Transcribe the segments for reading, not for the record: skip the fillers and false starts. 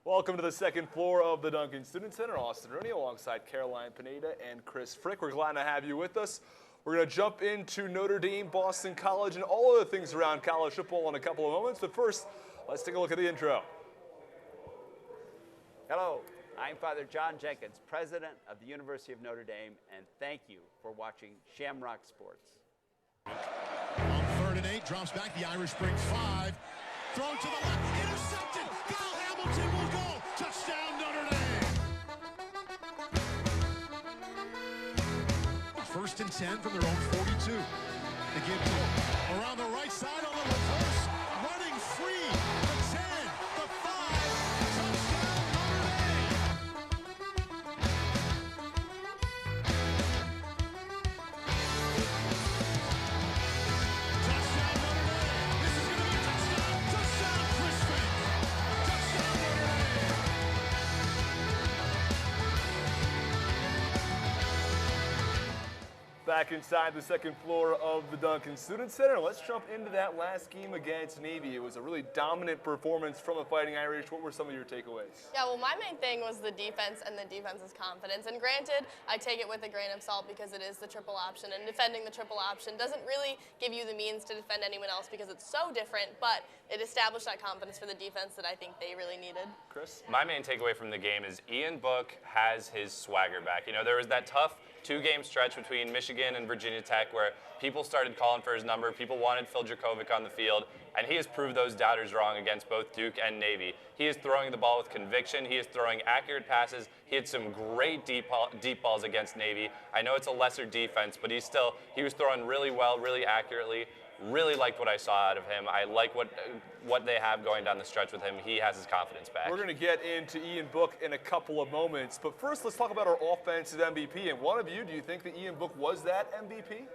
Welcome to the second floor of the Duncan Student Center. Austin Rooney alongside Caroline Pineda and Chris Frick. We're glad to have you with us. We're going to jump into Notre Dame, Boston College, and all other things around college football in a couple of moments. But first, let's take a look at the intro. Hello, I'm Father John Jenkins, president of the University of Notre Dame, and thank you for watching Shamrock Sports. On 3rd and 8, drops back, the Irish bring 5. Thrown to the left, intercepted. Kyle Hamilton will go. Touchdown, Notre Dame. 1st and 10 from their own 42. They give to around the right side on the reverse. Running free. The 10, the 5. Touchdown, Notre Dame. Touchdown, Notre Dame. This is going to be a touchdown. Touchdown, Chris Frick. Touchdown, Notre Dame. Back inside the second floor of the Duncan Student Center. Let's jump into that last game against Navy. It was a really dominant performance from the Fighting Irish. What were some of your takeaways? Yeah, well, my main thing was the defense and the defense's confidence. And granted, I take it with a grain of salt because it is the triple option. And defending the triple option doesn't really give you the means to defend anyone else because it's so different. But it established that confidence for the defense that I think they really needed. Chris? My main takeaway from the game is Ian Book has his swagger back. You know, there was that tough two-game stretch between Michigan and Virginia Tech where people started calling for his number. People wanted Phil Dracovic on the field, and he has proved those doubters wrong against both Duke and Navy. He is throwing the ball with conviction. He is throwing accurate passes. He had some great deep balls against Navy. I know it's a lesser defense, but he was throwing really well, really accurately. Really liked what I saw out of him. I like what they have going down the stretch with him. He has his confidence back. We're going to get into Ian Book in a couple of moments, but first let's talk about our offensive MVP. And one of you, do you think that Ian Book was that MVP?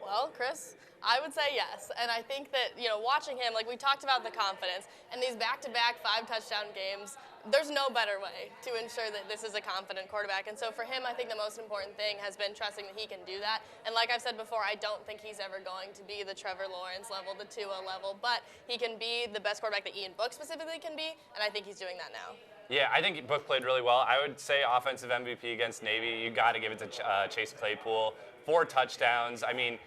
Well, Chris, I would say yes. And I think that, watching him, like we talked about the confidence, and these back-to-back 5-touchdown games, there's no better way to ensure that this is a confident quarterback. And so for him, I think the most important thing has been trusting that he can do that. And like I've said before, I don't think he's ever going to be the Trevor Lawrence level, the Tua level, but he can be the best quarterback that Ian Book specifically can be, and I think he's doing that now. Yeah, I think Book played really well. I would say offensive MVP against Navy, you got to give it to Chase Claypool. 4 touchdowns. I mean,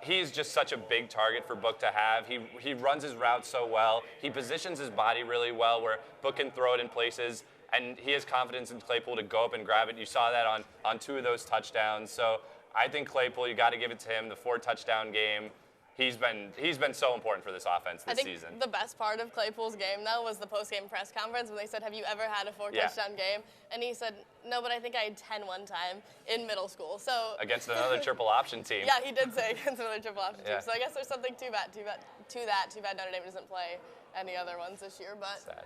he's just such a big target for Book to have. He runs his routes so well. He positions his body really well where Book can throw it in places, and he has confidence in Claypool to go up and grab it. You saw that on 2 of those touchdowns. So I think Claypool, you got to give it to him. The 4-touchdown game. He's been so important for this offense this season. I think the best part of Claypool's game, though, was the post-game press conference when they said, have you ever had a 4-touchdown game? And he said, no, but I think I had 10 one time in middle school. So against another triple option team. Yeah, he did say against another triple option team. So I guess there's something to that. Too bad Notre Dame doesn't play any other ones this year. But sad.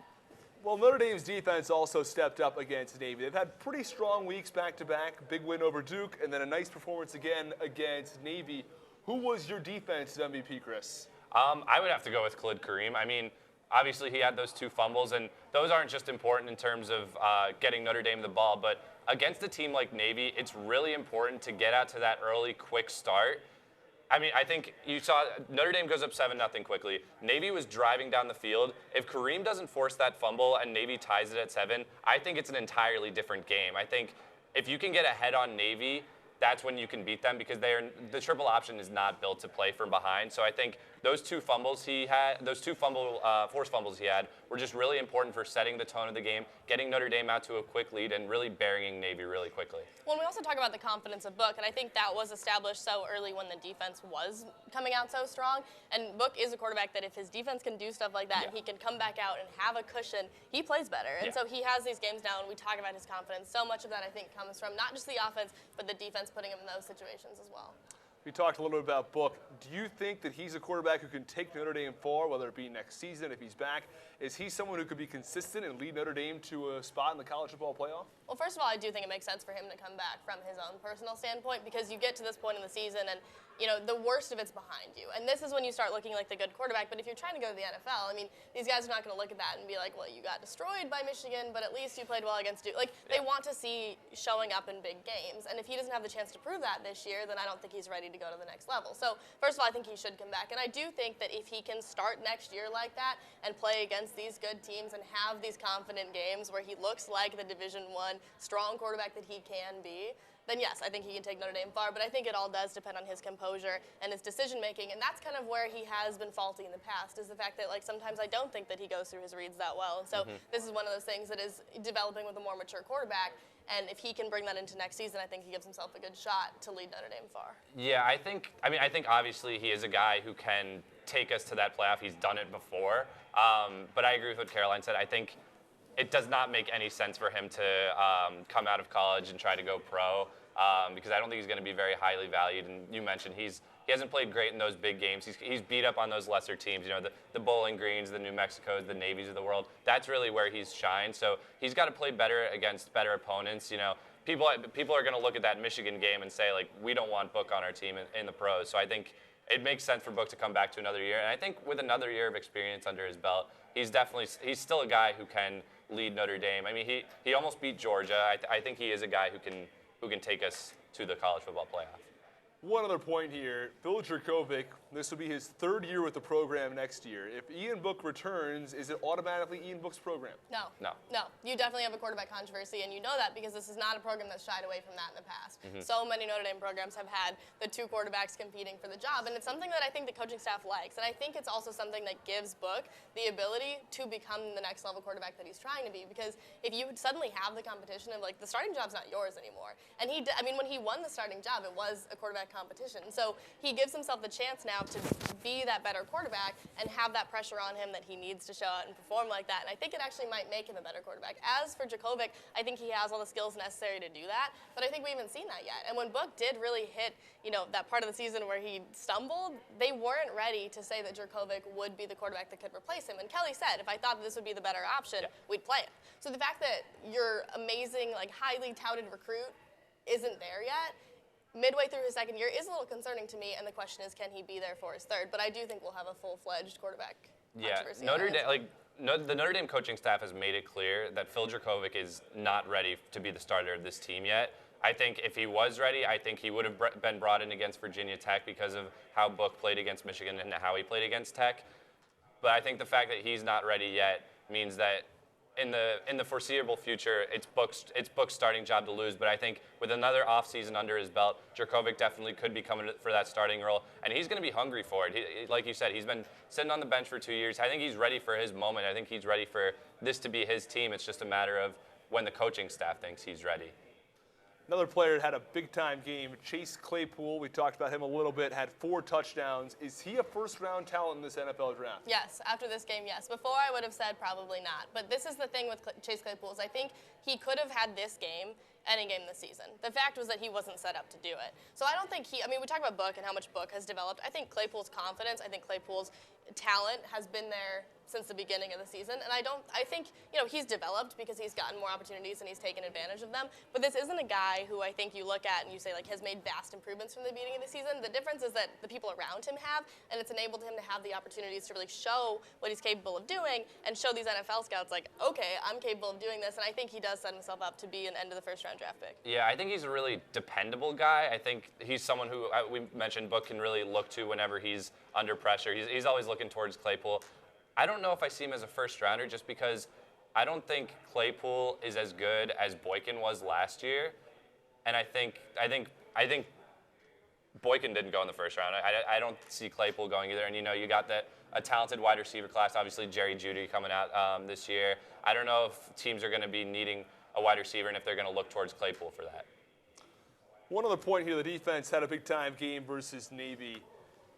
Well, Notre Dame's defense also stepped up against Navy. They've had pretty strong weeks back-to-back, big win over Duke, and then a nice performance again against Navy. Who was your defensive MVP, Chris? I would have to go with Khalid Kareem. I mean, obviously he had those 2 fumbles, and those aren't just important in terms of getting Notre Dame the ball, but against a team like Navy, it's really important to get out to that early, quick start. I mean, I think you saw Notre Dame goes up 7-0 quickly. Navy was driving down the field. If Kareem doesn't force that fumble and Navy ties it at 7, I think it's an entirely different game. I think if you can get ahead on Navy, that's when you can beat them because the triple option is not built to play from behind. So I think those 2 fumbles he had, forced fumbles he had, were just really important for setting the tone of the game, getting Notre Dame out to a quick lead, and really burying Navy really quickly. Well, we also talk about the confidence of Book, and I think that was established so early when the defense was coming out so strong. And Book is a quarterback that if his defense can do stuff like that, and he can come back out and have a cushion, he plays better. And so he has these games now, and we talk about his confidence. So much of that, I think, comes from not just the offense, but the defense putting him in those situations as well. We talked a little bit about Book. Do you think that he's a quarterback who can take Notre Dame far, whether it be next season, if he's back? Is he someone who could be consistent and lead Notre Dame to a spot in the college football playoff? Well, first of all, I do think it makes sense for him to come back from his own personal standpoint because you get to this point in the season and the worst of it's behind you. And this is when you start looking like the good quarterback. But if you're trying to go to the NFL, I mean, these guys are not going to look at that and be like, well, you got destroyed by Michigan, but at least you played well against Duke. Like, they want to see showing up in big games. And if he doesn't have the chance to prove that this year, then I don't think he's ready to go to the next level. So, first first of all, I think he should come back. And I do think that if he can start next year like that and play against these good teams and have these confident games where he looks like the Division I strong quarterback that he can be, then yes, I think he can take Notre Dame far. But I think it all does depend on his composure and his decision making. And that's kind of where he has been faulty in the past, is the fact that like sometimes I don't think that he goes through his reads that well. And so this is one of those things that is developing with a more mature quarterback. And if he can bring that into next season, I think he gives himself a good shot to lead Notre Dame far. Yeah, I think obviously he is a guy who can take us to that playoff. He's done it before. But I agree with what Caroline said. I think it does not make any sense for him to come out of college and try to go pro because I don't think he's going to be very highly valued. And you mentioned he hasn't played great in those big games. He's beat up on those lesser teams, the Bowling Greens, the New Mexicos, the Navies of the world. That's really where he's shined. So he's got to play better against better opponents. People are going to look at that Michigan game and say, like, we don't want Book on our team in the pros. So I think it makes sense for Book to come back to another year. And I think with another year of experience under his belt, he's still a guy who can lead Notre Dame. I mean, he almost beat Georgia. I think he is a guy who can take us to the college football playoff. One other point here, Phil Jurkovec, this will be his third year with the program next year. If Ian Book returns, is it automatically Ian Book's program? No. No. No. You definitely have a quarterback controversy, and you know that because this is not a program that's shied away from that in the past. So many Notre Dame programs have had the two quarterbacks competing for the job, and it's something that I think the coaching staff likes. And I think it's also something that gives Book the ability to become the next level quarterback that he's trying to be, because if you suddenly have the competition of, like, the starting job's not yours anymore. And when he won the starting job, it was a quarterback competition. So he gives himself the chance now to be that better quarterback and have that pressure on him that he needs to show out and perform like that. And I think it actually might make him a better quarterback. As for Jurkovec, I think he has all the skills necessary to do that, but I think we haven't seen that yet. And when Book did really hit, that part of the season where he stumbled, they weren't ready to say that Jurkovec would be the quarterback that could replace him. And Kelly said, if I thought that this would be the better option, we'd play it. So the fact that your amazing, like, highly touted recruit isn't there yet, midway through his second year, is a little concerning to me, and the question is, can he be there for his third? But I do think we'll have a full-fledged quarterback controversy. The Notre Dame coaching staff has made it clear that Phil Jurkovec is not ready to be the starter of this team yet. I think if he was ready, I think he would have been brought in against Virginia Tech because of how Book played against Michigan and how he played against Tech. But I think the fact that he's not ready yet means that in the foreseeable future, it's Book's starting job to lose. But I think with another offseason under his belt, Jurkovec definitely could be coming for that starting role, and he's going to be hungry for it. Like you said, he's been sitting on the bench for 2 years. I think he's ready for his moment. I think he's ready for this to be his team. It's just a matter of when the coaching staff thinks he's ready. Another player that had a big-time game, Chase Claypool. We talked about him a little bit, had 4 touchdowns. Is he a first-round talent in this NFL draft? Yes, after this game, yes. Before, I would have said probably not. But this is the thing with Chase Claypool is I think he could have had this game any game this season. The fact was that he wasn't set up to do it. So I don't think we talk about Book and how much Book has developed. I think Claypool's confidence, I think Claypool's talent has been there since the beginning of the season. And I think, he's developed because he's gotten more opportunities and he's taken advantage of them. But this isn't a guy who I think you look at and you say, like, has made vast improvements from the beginning of the season. The difference is that the people around him have, and it's enabled him to have the opportunities to really show what he's capable of doing and show these NFL scouts, like, okay, I'm capable of doing this. And I think he does set himself up to be an end of the first-round draft pick. Yeah, I think he's a really dependable guy. I think he's someone who we mentioned Book can really look to whenever he's under pressure. He's always looking towards Claypool. I don't know if I see him as a first-rounder just because I don't think Claypool is as good as Boykin was last year. And I think Boykin didn't go in the first round. I don't see Claypool going either. And, you got a talented wide receiver class, obviously Jerry Jeudy coming out this year. I don't know if teams are going to be needing a wide receiver and if they're going to look towards Claypool for that. One other point here, the defense had a big-time game versus Navy.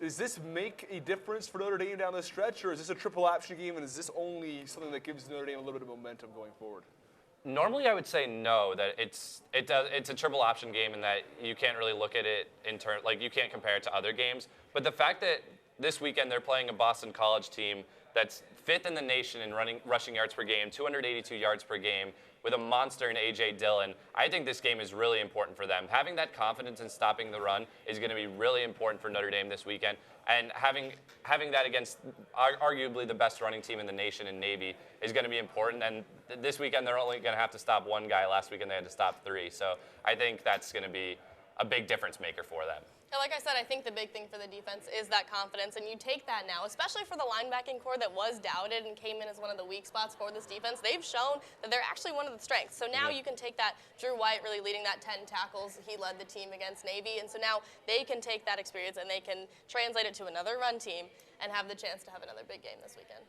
Does this make a difference for Notre Dame down the stretch, or is this a triple option game, and is this only something that gives Notre Dame a little bit of momentum going forward? Normally, I would say no, that it's a triple option game and that you can't really look at it you can't compare it to other games. But the fact that this weekend they're playing a Boston College team that's 5th in the nation in rushing yards per game, 282 yards per game, with a monster in A.J. Dillon, I think this game is really important for them. Having that confidence in stopping the run is going to be really important for Notre Dame this weekend. And having that against arguably the best running team in the nation in Navy is going to be important. And this weekend they're only going to have to stop one guy. Last weekend they had to stop 3. So I think that's going to be a big difference maker for them. Yeah, like I said, I think the big thing for the defense is that confidence, and you take that now, especially for the linebacking core that was doubted and came in as one of the weak spots for this defense. They've shown that they're actually one of the strengths. So now you can take that, Drew White really leading that 10 tackles. He led the team against Navy, and so now they can take that experience and they can translate it to another run team and have the chance to have another big game this weekend.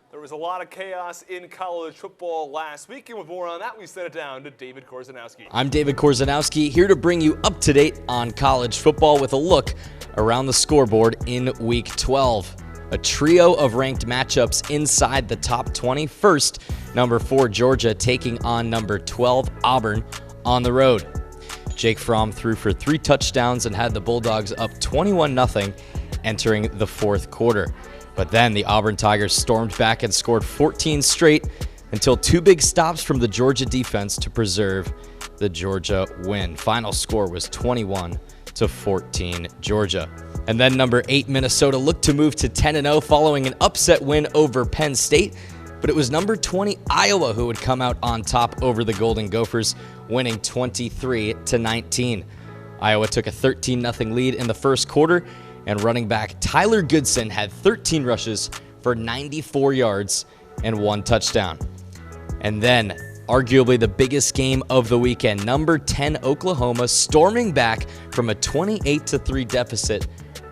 There was a lot of chaos in college football last week, and with more on that, we sent it down to David Korzanowski. I'm David Korzanowski, here to bring you up to date on college football with a look around the scoreboard in Week 12. A trio of ranked matchups inside the top 20. First, number 4 Georgia taking on number 12 Auburn on the road. Jake Fromm threw for 3 touchdowns and had the Bulldogs up 21-0 entering the fourth quarter. But then the Auburn Tigers stormed back and scored 14 straight until 2 big stops from the Georgia defense to preserve the Georgia win. Final score was 21-14 Georgia. And then number 8 Minnesota looked to move to 10-0 following an upset win over Penn State. But it was number 20 Iowa who would come out on top over the Golden Gophers, winning 23-19. Iowa took a 13-0 lead in the first quarter, and running back Tyler Goodson had 13 rushes for 94 yards and 1 touchdown. And then, arguably the biggest game of the weekend, number 10 Oklahoma storming back from a 28-3 deficit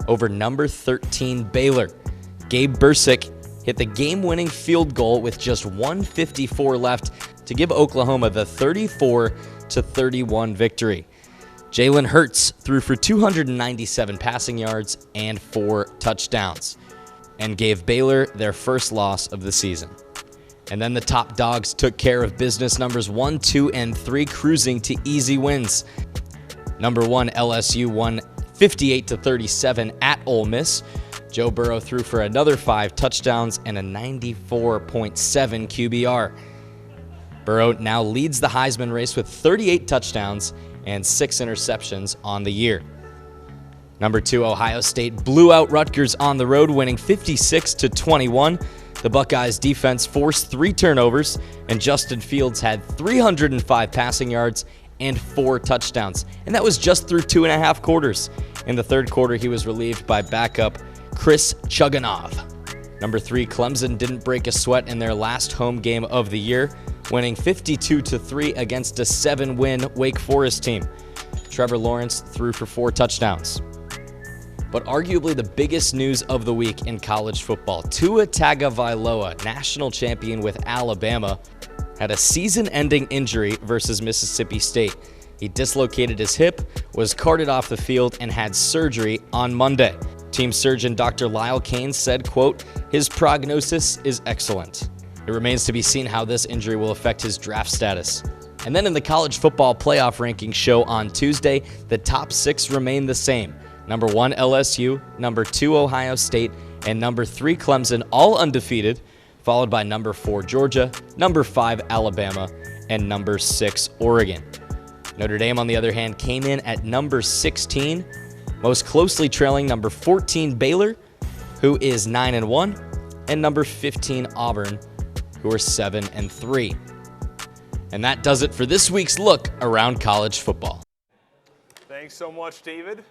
over number 13 Baylor. Gabe Bursick hit the game-winning field goal with just 1:54 left to give Oklahoma the 34-31 victory. Jalen Hurts threw for 297 passing yards and 4 touchdowns and gave Baylor their first loss of the season. And then the top dogs took care of business, numbers 1, 2, and 3 cruising to easy wins. Number 1 LSU won 58-37 at Ole Miss. Joe Burrow threw for another 5 touchdowns and a 94.7 QBR. Burrow now leads the Heisman race with 38 touchdowns and 6 interceptions on the year. Number 2 Ohio State blew out Rutgers on the road, winning 56-21. The Buckeyes defense forced 3 turnovers, and Justin Fields had 305 passing yards and 4 touchdowns. And that was just through 2.5 quarters. In the third quarter, he was relieved by backup Chris Chugunov. Number 3 Clemson didn't break a sweat in their last home game of the year, winning 52-3 against a 7-win Wake Forest team. Trevor Lawrence threw for 4 touchdowns. But arguably the biggest news of the week in college football, Tua Tagovailoa, national champion with Alabama, had a season-ending injury versus Mississippi State. He dislocated his hip, was carted off the field, and had surgery on Monday. Team surgeon Dr. Lyle Kane said, quote, "His prognosis is excellent." It remains to be seen how this injury will affect his draft status. And then in the college football playoff rankings show on Tuesday, the top 6 remain the same. Number 1 LSU, number 2 Ohio State, and number 3 Clemson, all undefeated, followed by number 4 Georgia, number 5 Alabama, and number 6 Oregon. Notre Dame, on the other hand, came in at number 16, most closely trailing number 14 Baylor, who is 9-1, and number 15 Auburn, who are 7-3. And that does it for this week's look around college football. Thanks so much, David.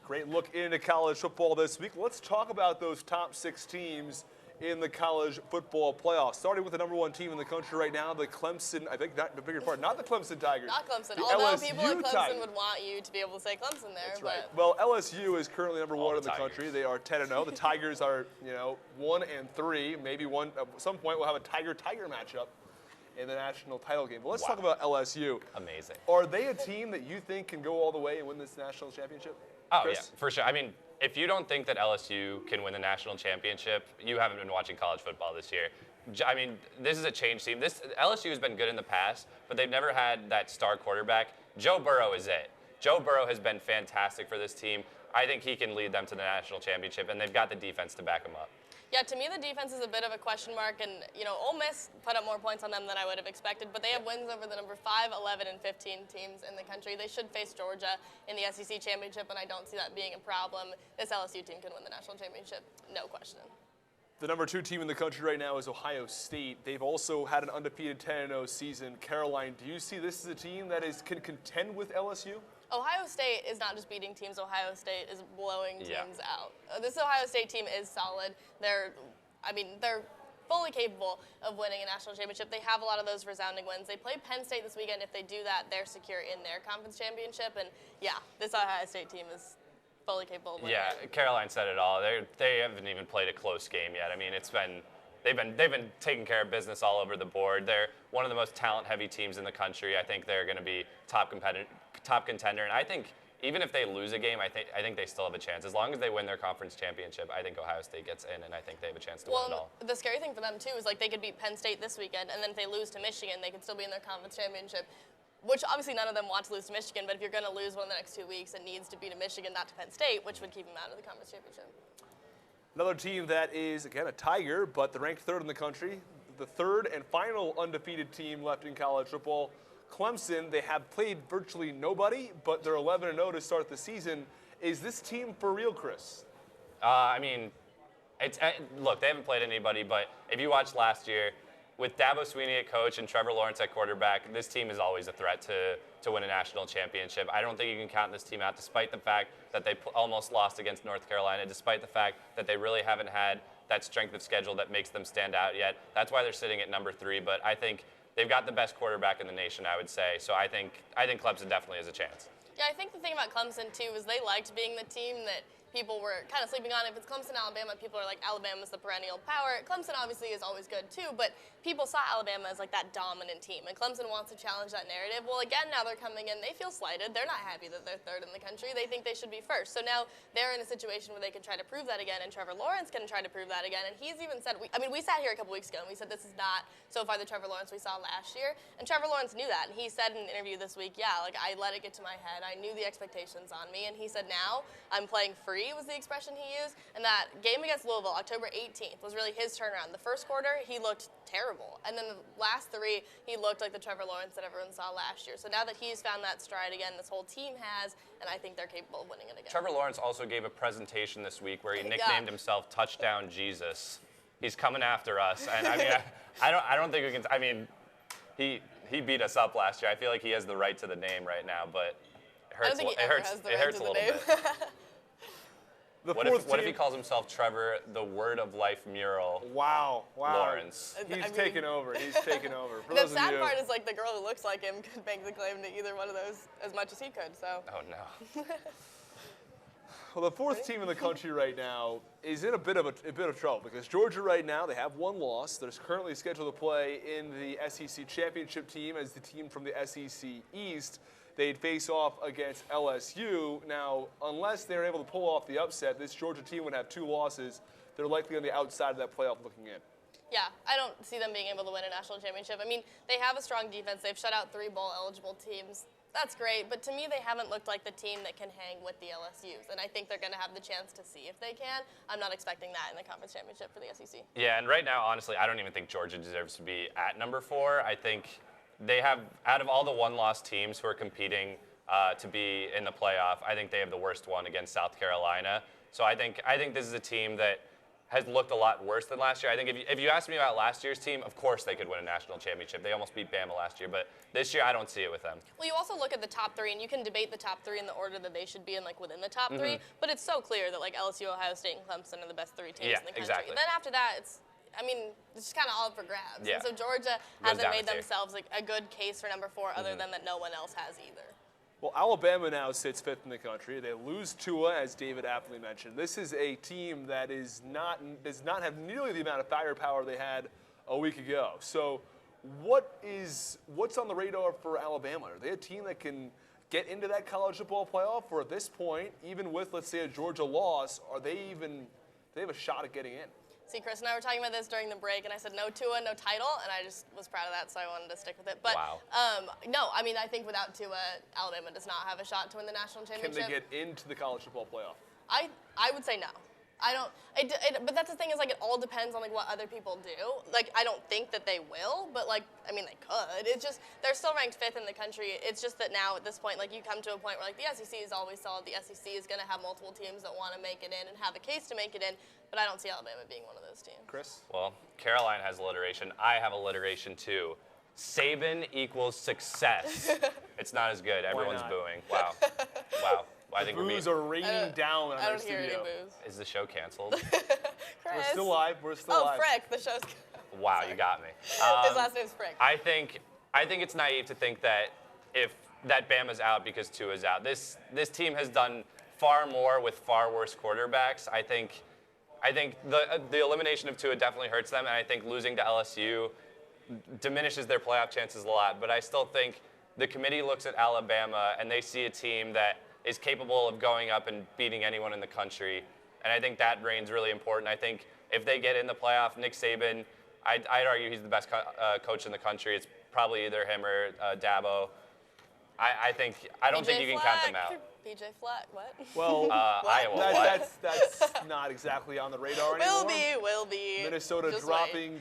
Great look into college football this week. Let's talk about those top 6 teams in the college football playoffs. Starting with the number 1 team in the country right now, the Clemson, I think not the bigger part, not the Clemson Tigers. Not Clemson, the although LSU people at Clemson Tigers. would want you to be able to say Clemson there. That's but right. Well, LSU is currently number 1 in the Tigers. country. They are 10-0. The Tigers are, 1-3. Maybe one at some point we'll have a Tiger-Tiger matchup in the national title game. But let's talk about LSU. Amazing. Are they a team that you think can go all the way and win this national championship? Oh, Chris? yeah, for sure. I mean, if you don't think that LSU can win the national championship, you haven't been watching college football this year. I mean, this is a change team. LSU has been good in the past, but they've never had that star quarterback. Joe Burrow is it. Joe Burrow has been fantastic for this team. I think he can lead them to the national championship, and they've got the defense to back him up. Yeah, to me the defense is a bit of a question mark, and Ole Miss put up more points on them than I would have expected, but they have wins over the number 5, 11, and 15 teams in the country. They should face Georgia in the SEC championship, and I don't see that being a problem. This LSU team can win the national championship, no question. The number 2 team in the country right now is Ohio State. They've also had an undefeated 10-0 season. Caroline, do you see this as a team that can contend with LSU? Ohio State is not just beating teams. Ohio State is blowing Yeah. teams out. This Ohio State team is solid. They're fully capable of winning a national championship. They have a lot of those resounding wins. They play Penn State this weekend. If they do that, they're secure in their conference championship. And yeah, this Ohio State team is fully capable of winning. Yeah, Caroline said it all. They haven't even played a close game yet. I mean, they've been taking care of business all over the board. They're one of the most talent-heavy teams in the country. I think they're going to be top contender, and I think even if they lose a game, I think they still have a chance. As long as they win their conference championship, I think Ohio State gets in, and I think they have a chance to win it all. The scary thing for them too is like they could beat Penn State this weekend, and then if they lose to Michigan, they could still be in their conference championship. Which obviously none of them want to lose to Michigan, but if you're going to lose one of the next 2 weeks, it needs to be to Michigan, not to Penn State, which would keep them out of the conference championship. Another team that is, again, a Tiger, but they're ranked third in the country. The third and final undefeated team left in college football. Clemson, they have played virtually nobody, but they're 11-0 to start the season. Is this team for real, Chris? I mean, look, they haven't played anybody, but if you watched last year, with Dabo Swinney at coach and Trevor Lawrence at quarterback, this team is always a threat to win a national championship. I don't think you can count this team out, despite the fact that they almost lost against North Carolina, despite the fact that they really haven't had that strength of schedule that makes them stand out yet. That's why they're sitting at number 3, but I think they've got the best quarterback in the nation, I would say. So I think Clemson definitely has a chance. Yeah, I think the thing about Clemson, too, is they liked being the team that people were kind of sleeping on. If it's Clemson, Alabama, people are like, Alabama's the perennial power. Clemson obviously is always good, too, but people saw Alabama as like that dominant team, and Clemson wants to challenge that narrative. Well, again, now they're coming in. They feel slighted. They're not happy that they're third in the country. They think they should be first. So now they're in a situation where they can try to prove that again, and Trevor Lawrence can try to prove that again. And he's even said, we sat here a couple weeks ago, and we said this is not so far the Trevor Lawrence we saw last year. And Trevor Lawrence knew that, and he said in an interview this week, yeah, like I let it get to my head. I knew the expectations on me, and he said now I'm playing free was the expression he used. And that game against Louisville, October 18th, was really his turnaround. The first quarter, he looked terrible. And then the last 3, he looked like the Trevor Lawrence that everyone saw last year. So now that he's found that stride again, this whole team has, and I think they're capable of winning it again. Trevor Lawrence also gave a presentation this week where he nicknamed himself Touchdown Jesus. He's coming after us. And I mean, I don't think we can, I mean, he beat us up last year. I feel like he has the right to the name right now, but it hurts a little bit. What if he calls himself Trevor, the Word of Life Mural? Wow. Lawrence. He's taken over. He's taken over. For The those of sad you, part is like the girl who looks like him could make the claim to either one of those as much as he could. So. Oh no. well, the fourth team in the country right now is in a bit of trouble because Georgia right now, they have 1 loss. They're currently scheduled to play in the SEC championship team as the team from the SEC East. They'd face off against LSU. Now, unless they're able to pull off the upset, this Georgia team would have 2 losses. They're likely on the outside of that playoff looking in. Yeah, I don't see them being able to win a national championship. I mean, they have a strong defense. They've shut out 3 bowl-eligible teams. That's great, but to me, they haven't looked like the team that can hang with the LSUs, and I think they're going to have the chance to see if they can. I'm not expecting that in the conference championship for the SEC. Yeah, and right now, honestly, I don't even think Georgia deserves to be at number 4. I think they have, out of all the 1-loss teams who are competing to be in the playoff, I think they have the worst one against South Carolina. So I think this is a team that has looked a lot worse than last year. I think if you asked me about last year's team, of course they could win a national championship. They almost beat Bama last year, but this year I don't see it with them. Well, you also look at the top 3, and you can debate the top 3 in the order that they should be in, like within the top 3. But it's so clear that like LSU, Ohio State, and Clemson are the best 3 teams in the country. Exactly. And then after that, it's just kind of all up for grabs. Yeah. And so Georgia Goes hasn't down made the tier. themselves like a good case for number 4, other than that no one else has either. Well, Alabama now sits 5th in the country. They lose Tua, as David aptly mentioned. This is a team that does not have nearly the amount of firepower they had a week ago. So what's on the radar for Alabama? Are they a team that can get into that college football playoff? Or at this point, even with, let's say, a Georgia loss, do they have a shot at getting in? See, Chris and I were talking about this during the break, and I said no Tua, no title, and I just was proud of that, so I wanted to stick with it. But wow. No, I mean, I think without Tua, Alabama does not have a shot to win the national championship. Can they get into the college football playoff? I would say no. I don't. But that's the thing is like it all depends on like what other people do. Like I don't think that they will, but like I mean they could. It's just they're still ranked 5th in the country. It's just that now at this point, like you come to a point where like the SEC is always solid. The SEC is going to have multiple teams that want to make it in and have a case to make it in. But I don't see Alabama being one of those teams. Chris? Well, Caroline has alliteration. I have alliteration too. Saban equals success. It's not as good. Everyone's not? booing. Wow. Wow. I think we're Boos are raining down on I our don't hear any studio. boos. Is the show canceled? We're still live. We're still Oh, live. Frick, the show's. Wow, you got me. His last name's Frick. I think it's naive to think that if that Bama's out because Tua's out. This team has done far more with far worse quarterbacks. I think the elimination of Tua definitely hurts them, and I think losing to LSU diminishes their playoff chances a lot. But I still think the committee looks at Alabama and they see a team that is capable of going up and beating anyone in the country, and I think that reign's really important. I think if they get in the playoff, Nick Saban, I'd argue he's the best coach in the country. It's probably either him or Dabo. I don't think you can count them out. PJ Fleck, what? Well, Iowa, what? that's not exactly on the radar anymore. Will be. Minnesota Just dropping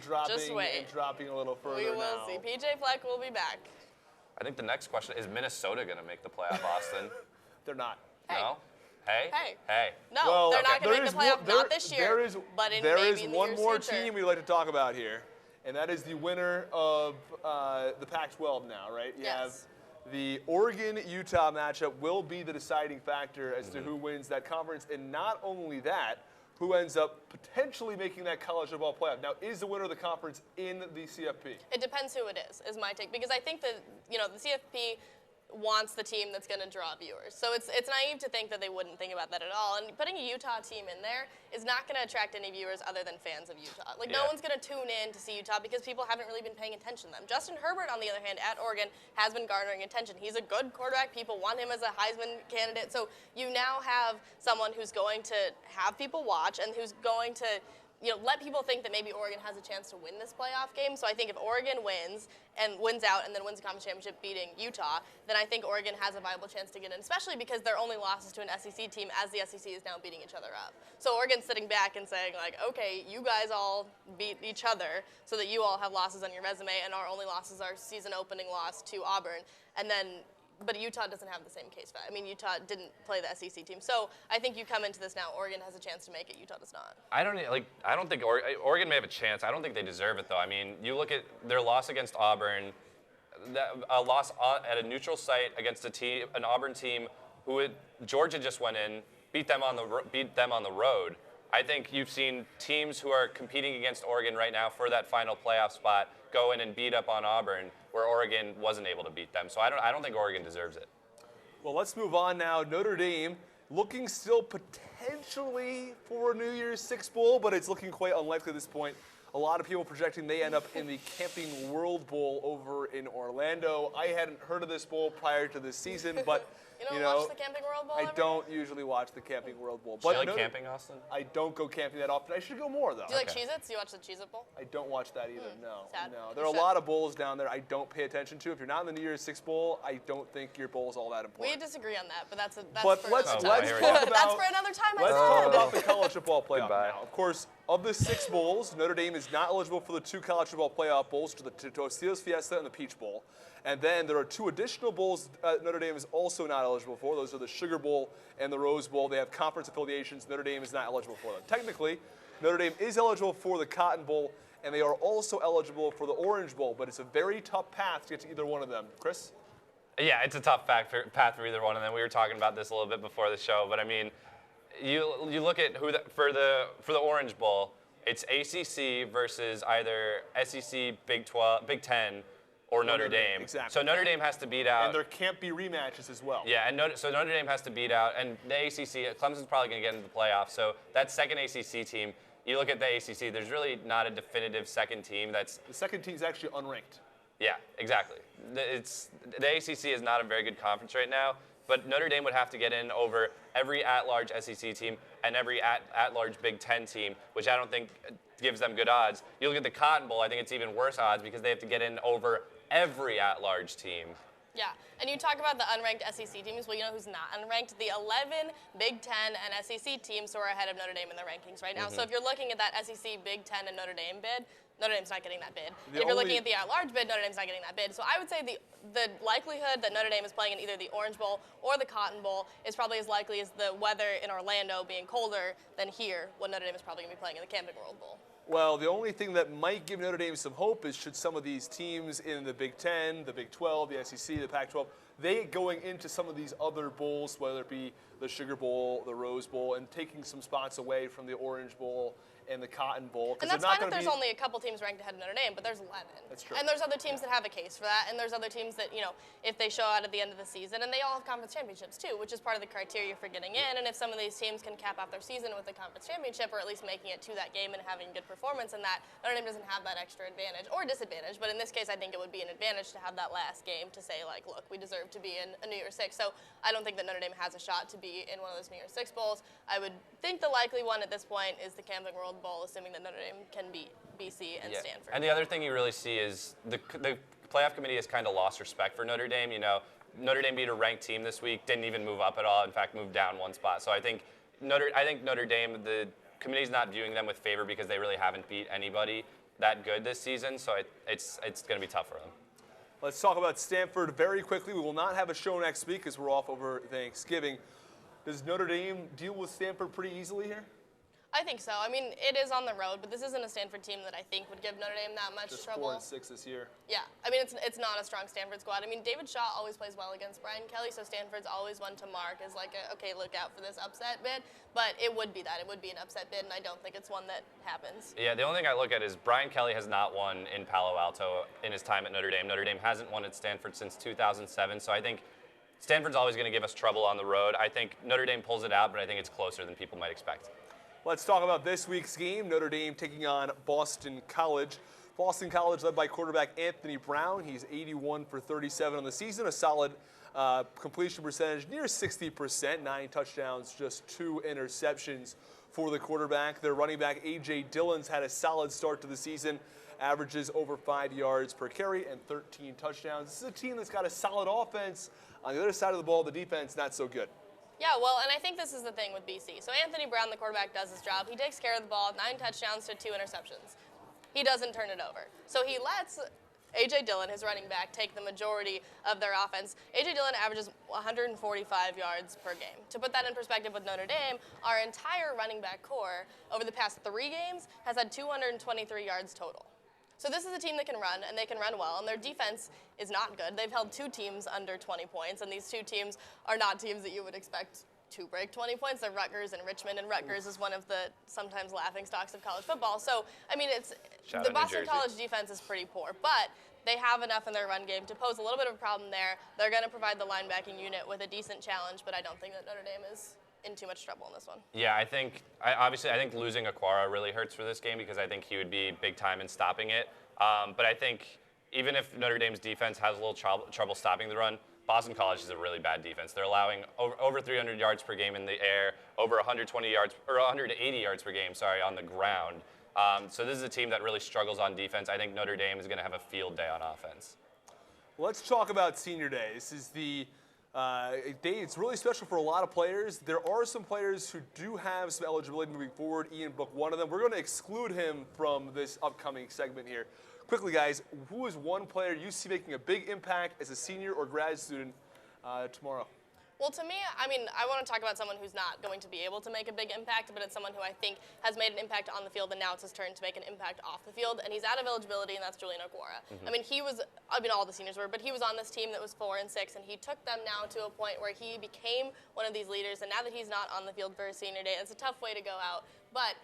wait. and dropping a little further We will now. see. PJ Fleck will be back. I think the next question is Minnesota going to make the playoff, Austin? They're not. Hey. No? Hey? Hey. Hey. No, Well, they're not going to there make the is playoff. one- there- Not this year. But in there maybe is in the one year's more future. team we'd like to talk about here, and that is the winner of the Pac-12 now, right? You have Yes. the Oregon-Utah matchup will be the deciding factor as to who wins that conference, and not only that, who ends up potentially making that college football playoff. Now, is the winner of the conference in the CFP? It depends who it is my take. Because I think that, the CFP wants the team that's going to draw viewers. So it's naive to think that they wouldn't think about that at all. And putting a Utah team in there is not going to attract any viewers other than fans of Utah. Like, no Yeah. one's going to tune in to see Utah because people haven't really been paying attention to them. Justin Herbert, on the other hand, at Oregon, has been garnering attention. He's a good quarterback. People want him as a Heisman candidate. So you now have someone who's going to have people watch and who's going to let people think that maybe Oregon has a chance to win this playoff game. So I think if Oregon wins out and then wins the conference championship beating Utah, then I think Oregon has a viable chance to get in, especially because their only losses to an SEC team as the SEC is now beating each other up. So Oregon's sitting back and saying, like, okay, you guys all beat each other so that you all have losses on your resume, and our only losses are season opening loss to Auburn. But Utah doesn't have the same case. I mean, Utah didn't play the SEC team. So I think you come into this now, Oregon has a chance to make it, Utah does not. I don't think Oregon may have a chance. I don't think they deserve it, though. I mean, you look at their loss against Auburn, a loss at a neutral site against an Auburn team who Georgia just went in, beat them on the road. I think you've seen teams who are competing against Oregon right now for that final playoff spot go in and beat up on Auburn, where Oregon wasn't able to beat them. So I don't think Oregon deserves it. Well, let's move on now. Notre Dame looking still potentially for a New Year's Six Bowl, but it's looking quite unlikely at this point. A lot of people projecting they end up in the Camping World Bowl over in Orlando. I hadn't heard of this bowl prior to this season, but You don't watch the Camping World Bowl I ever? don't usually watch the Camping World Bowl. Do you But like camping, Austin? I don't go camping that often. I should go more, though. Do you like Cheez-Its? Do you watch the Cheez-It Bowl? I don't watch that either, no. sad. No. You There are a should. lot of bowls down there I don't pay attention to. If you're not in the New Year's Six Bowl, I don't think your bowl is all that We important. disagree on that, but that's But for let's another Oh, time. let's here we talk go. about That's for another time. let's I talk said. about the college football playoff Goodbye. now. Of course, of the 6 bowls, Notre Dame is not eligible for the 2 college football playoff bowls, to the Tostitos Fiesta and the Peach Bowl. And then there are 2 additional bowls Notre Dame is also not eligible for. Those are the Sugar Bowl and the Rose Bowl. They have conference affiliations. Notre Dame is not eligible for them. Technically, Notre Dame is eligible for the Cotton Bowl, and they are also eligible for the Orange Bowl, but it's a very tough path to get to either one of them. Chris? Yeah, it's a tough path for either one of them. We were talking about this a little bit before the show, but I mean, you look at who for the Orange Bowl, it's ACC versus either SEC, Big 10, or Notre Dame. Exactly. So Notre Dame has to beat out. And there can't be rematches as well. Yeah, and so Notre Dame has to beat out, and the ACC, Clemson's probably going to get into the playoffs. So that second ACC team, you look at the ACC, there's really not a definitive second team that's. The second team is actually unranked. Yeah, exactly. The ACC is not a very good conference right now, but Notre Dame would have to get in over every at-large SEC team and every at-large Big Ten team, which I don't think gives them good odds. You look at the Cotton Bowl, I think it's even worse odds because they have to get in over every at-large team. Yeah, and you talk about the unranked SEC teams. Well, you know who's not unranked? The 11 Big Ten and SEC teams who are ahead of Notre Dame in the rankings right now. So if you're looking at that SEC, Big Ten, and Notre Dame bid, Notre Dame's not getting that bid. If you're looking at the at-large bid, Notre Dame's not getting that bid. So I would say the likelihood that Notre Dame is playing in either the Orange Bowl or the Cotton Bowl is probably as likely as the weather in Orlando being colder than here, when Notre Dame is probably going to be playing in the Camping World Bowl. Well, the only thing that might give Notre Dame some hope is should some of these teams in the Big Ten, the Big 12, the SEC, the Pac-12, they going into some of these other bowls, whether it be the Sugar Bowl, the Rose Bowl, and taking some spots away from the Orange Bowl and the Cotton Bowl. And that's fine if there's only a couple teams ranked ahead of Notre Dame, but there's 11. That's true. And there's other teams that have a case for that, and there's other teams that, if they show out at the end of the season, and they all have conference championships too, which is part of the criteria for getting in. And if some of these teams can cap off their season with a conference championship, or at least making it to that game and having good performance in that, Notre Dame doesn't have that extra advantage or disadvantage. But in this case, I think it would be an advantage to have that last game to say, like, look, we deserve to be in a New Year's Six. So I don't think that Notre Dame has a shot to be in one of those New Year's Six bowls. I would think the likely one at this point is the Camping World Bowl, assuming that Notre Dame can beat BC and Stanford. And the other thing you really see is the playoff committee has kind of lost respect for Notre Dame. Notre Dame beat a ranked team this week, didn't even move up at all. In fact, moved down one spot. So I think Notre Dame, the committee's not viewing them with favor because they really haven't beat anybody that good this season. So it's going to be tough for them. Let's talk about Stanford very quickly. We will not have a show next week because we're off over Thanksgiving. Does Notre Dame deal with Stanford pretty easily here? I think so. I mean, it is on the road, but this isn't a Stanford team that I think would give Notre Dame that much Just trouble. 4-6 this year. Yeah, I mean, it's not a strong Stanford squad. I mean, David Shaw always plays well against Brian Kelly, so Stanford's always one to mark as like, okay, look out for this upset bid. But it would be that. It would be an upset bid, and I don't think it's one that happens. Yeah, the only thing I look at is Brian Kelly has not won in Palo Alto in his time at Notre Dame. Notre Dame hasn't won at Stanford since 2007, so I think Stanford's always going to give us trouble on the road. I think Notre Dame pulls it out, but I think it's closer than people might expect. Let's talk about this week's game. Notre Dame taking on Boston College. Boston College led by quarterback Anthony Brown. He's 81 for 37 on the season, a solid completion percentage near 60%, 9 touchdowns, just 2 interceptions for the quarterback. Their running back A.J. Dillon's had a solid start to the season, averages over 5 yards per carry and 13 touchdowns. This is a team that's got a solid offense. On the other side of the ball, the defense not so good. Yeah, well, and I think this is the thing with BC. So Anthony Brown, the quarterback, does his job. He takes care of the ball, 9 touchdowns to 2 interceptions. He doesn't turn it over. So he lets A.J. Dillon, his running back, take the majority of their offense. A.J. Dillon averages 145 yards per game. To put that in perspective with Notre Dame, our entire running back core over the past 3 games has had 223 yards total. So this is a team that can run, and they can run well, and their defense is not good. They've held 2 teams under 20 points, and these 2 teams are not teams that you would expect to break 20 points. They're Rutgers and Richmond, and Rutgers is one of the sometimes laughing stocks of college football. So, I mean, the Boston College defense is pretty poor, but they have enough in their run game to pose a little bit of a problem there. They're going to provide the linebacking unit with a decent challenge, but I don't think that Notre Dame is in too much trouble in this one. Yeah, I think losing Aquara really hurts for this game because I think he would be big time in stopping it. But I think even if Notre Dame's defense has a little trouble stopping the run, Boston College is a really bad defense. They're allowing over 300 yards per game in the air, over 120 yards or 180 yards per game, on the ground. So this is a team that really struggles on defense. I think Notre Dame is going to have a field day on offense. Let's talk about Senior Day. This is the day. It's really special for a lot of players. There are some players who do have some eligibility moving forward. Ian Book, one of them. We're going to exclude him from this upcoming segment here. Quickly, guys, who is one player you see making a big impact as a senior or grad student tomorrow? Well, to me, I mean, I want to talk about someone who's not going to be able to make a big impact, but it's someone who I think has made an impact on the field, and now it's his turn to make an impact off the field, and he's out of eligibility, and that's Julian Okwara. I mean, all the seniors were, but he was on this team that was 4 and 6, and he took them now to a point where he became one of these leaders, and now that he's not on the field for his senior day, it's a tough way to go out, but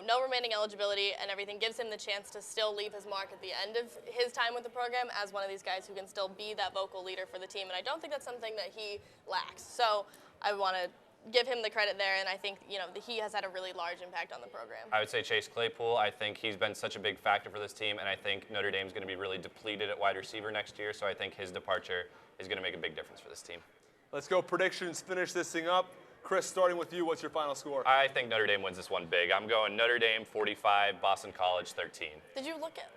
no remaining eligibility and everything gives him the chance to still leave his mark at the end of his time with the program as one of these guys who can still be that vocal leader for the team. And I don't think that's something that he lacks. So I want to give him the credit there, and I think he has had a really large impact on the program. I would say Chase Claypool. I think he's been such a big factor for this team, and I think Notre Dame's going to be really depleted at wide receiver next year, so I think his departure is going to make a big difference for this team. Let's go predictions, finish this thing up. Chris, starting with you, what's your final score? I think Notre Dame wins this one big. I'm going Notre Dame 45, Boston College 13. Did you look at?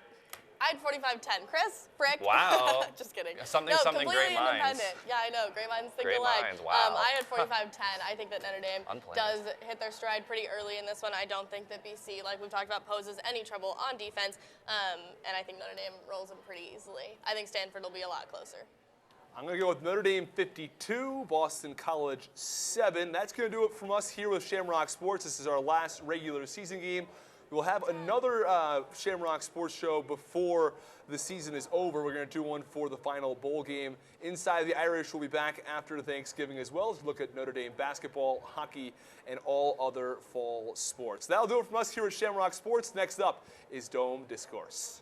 I had 45-10. Chris, Frick. Wow. Just kidding. Something, completely great minds. independent. Yeah, I know. Great minds think Great alike. minds, wow. I had 45-10. I think that Notre Dame Unplanned. does hit their stride pretty early in this one. I don't think that BC, like we've talked about, poses any trouble on defense. And I think Notre Dame rolls them pretty easily. I think Stanford will be a lot closer. I'm going to go with Notre Dame 52, Boston College 7. That's going to do it from us here with Shamrock Sports. This is our last regular season game. We'll have another Shamrock Sports Show before the season is over. We're going to do one for the final bowl game. Inside the Irish will be back after Thanksgiving, as well as look at Notre Dame basketball, hockey, and all other fall sports. That'll do it from us here at Shamrock Sports. Next up is Dome Discourse.